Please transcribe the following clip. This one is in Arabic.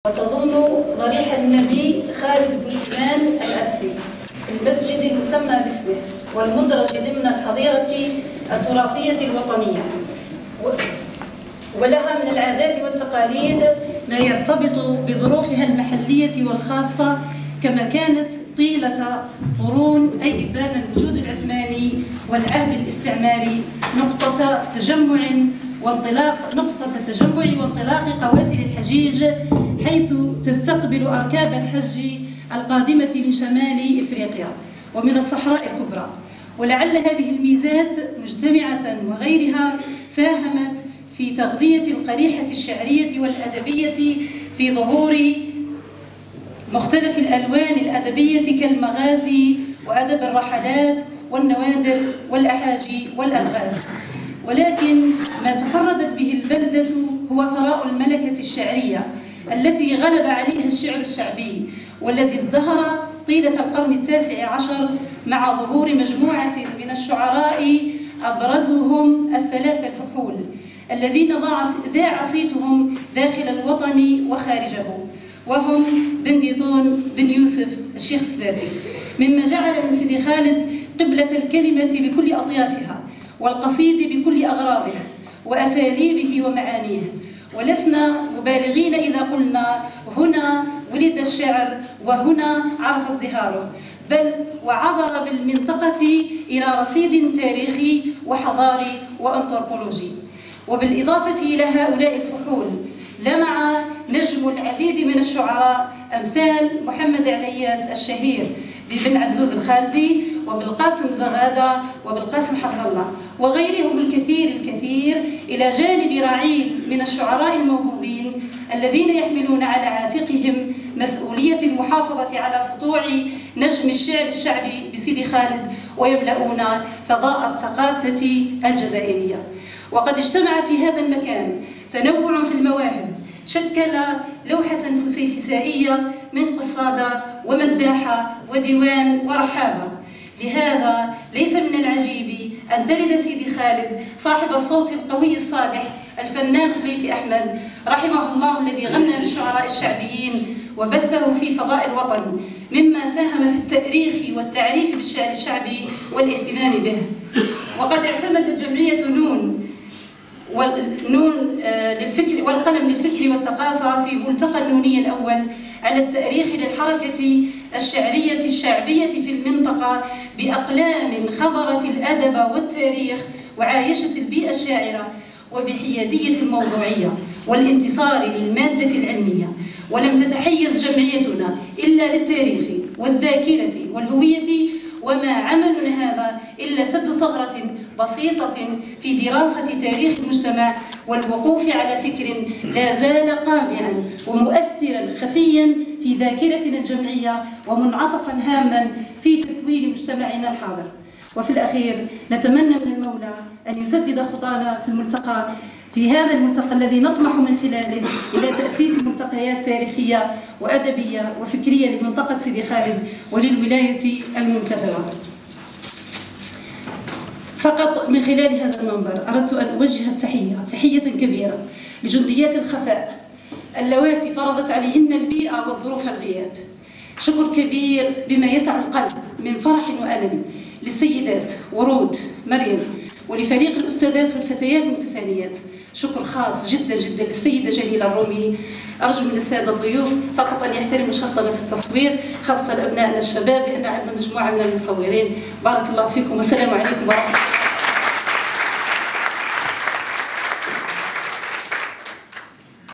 وتضم ضريح النبي خالد بن سليمان الأبسي في المسجد المسمى باسمه والمدرج ضمن الحظيرة التراثية الوطنية، ولها من العادات والتقاليد ما يرتبط بظروفها المحلية والخاصة كما كانت طيلة قرون أي إبان الوجود العثماني والعهد الاستعماري نقطة تجمع وانطلاق قوافل الحجيج، حيث تستقبل أركاب الحج القادمة من شمال إفريقيا ومن الصحراء الكبرى. ولعل هذه الميزات مجتمعة وغيرها ساهمت في تغذية القريحة الشعرية والأدبية في ظهور مختلف الألوان الأدبية كالمغازي وأدب الرحلات والنوادر والأحاجي والألغاز. ولكن ما تفردت به البلدة هو ثراء الملكة الشعرية التي غلب عليها الشعر الشعبي، والذي ازدهر طيلة القرن التاسع عشر مع ظهور مجموعة من الشعراء أبرزهم الثلاثة الفحول الذين ذاع صيتهم داخل الوطن وخارجه، وهم بن ديطون، بن يوسف، الشيخ السباتي، مما جعل من سيدي خالد قبلة الكلمة بكل أطيافها والقصيد بكل أغراضه وأساليبه ومعانيه. ولسنا مبالغين إذا قلنا هنا ولد الشعر وهنا عرف ازدهاره، بل وعبر بالمنطقة إلى رصيد تاريخي وحضاري وأنثروبولوجي. وبالإضافة إلى هؤلاء الفحول لمع نجم العديد من الشعراء أمثال محمد عليات الشهير ببن عزوز الخالدي وبالقاسم زغادة وبالقاسم حرز الله وغيرهم الكثير إلى جانب رعيل من الشعراء الموهوبين الذين يحملون على عاتقهم مسؤولية المحافظة على سطوع نجم الشعر الشعبي بسيدي خالد ويملؤون فضاء الثقافة الجزائرية. وقد اجتمع في هذا المكان تنوع في المواهب شكل لوحة فسيفسائية من قصادة ومداحة وديوان ورحابة. لهذا ليس من العجيب أن تلد سيدي خالد صاحب الصوت القوي الصالح الفنان خليفي أحمد رحمه الله، الذي غنى للشعراء الشعبيين وبثه في فضاء الوطن، مما ساهم في التأريخ والتعريف بالشعر الشعبي والاهتمام به. وقد اعتمدت جمعية نون للفكر والقلم للفكر والثقافة في ملتقى النوني الأول على التأريخ للحركة الشعرية الشعبية في المنطقة بأقلام خبرت الأدب والتاريخ وعايشت البيئة الشاعرة وبحيادية الموضوعية والانتصار للمادة العلمية. ولم تتحيز جمعيتنا إلا للتاريخ والذاكرة والهوية، وما عملنا هذا إلا سد ثغرة بسيطة في دراسة تاريخ المجتمع والوقوف على فكر لا زال قامعا ومؤثرا خفيا في ذاكرتنا الجمعية ومنعطفا هاما في تكوين مجتمعنا الحاضر. وفي الأخير نتمنى من المولى أن يسدد خطانا في هذا الملتقى الذي نطمح من خلاله إلى تأسيس ملتقيات تاريخية وأدبية وفكرية لمنطقة سيدي خالد وللولاية المنتدبة. فقط من خلال هذا المنبر أردت أن أوجه تحية كبيرة لجنديات الخفاء اللواتي فرضت عليهن البيئة والظروف الغياب. شكر كبير بما يسع القلب من فرح وألم للسيدات ورود، مريم، ولفريق الأستاذات والفتيات المتفانيات. شكر خاص جدا للسيدة جليلة الرومي. أرجو من السادة الضيوف فقط أن يحترموا شرطنا في التصوير، خاصة أبنائنا الشباب، لأن عندنا مجموعة من المصورين. بارك الله فيكم والسلام عليكم ورحمة الله.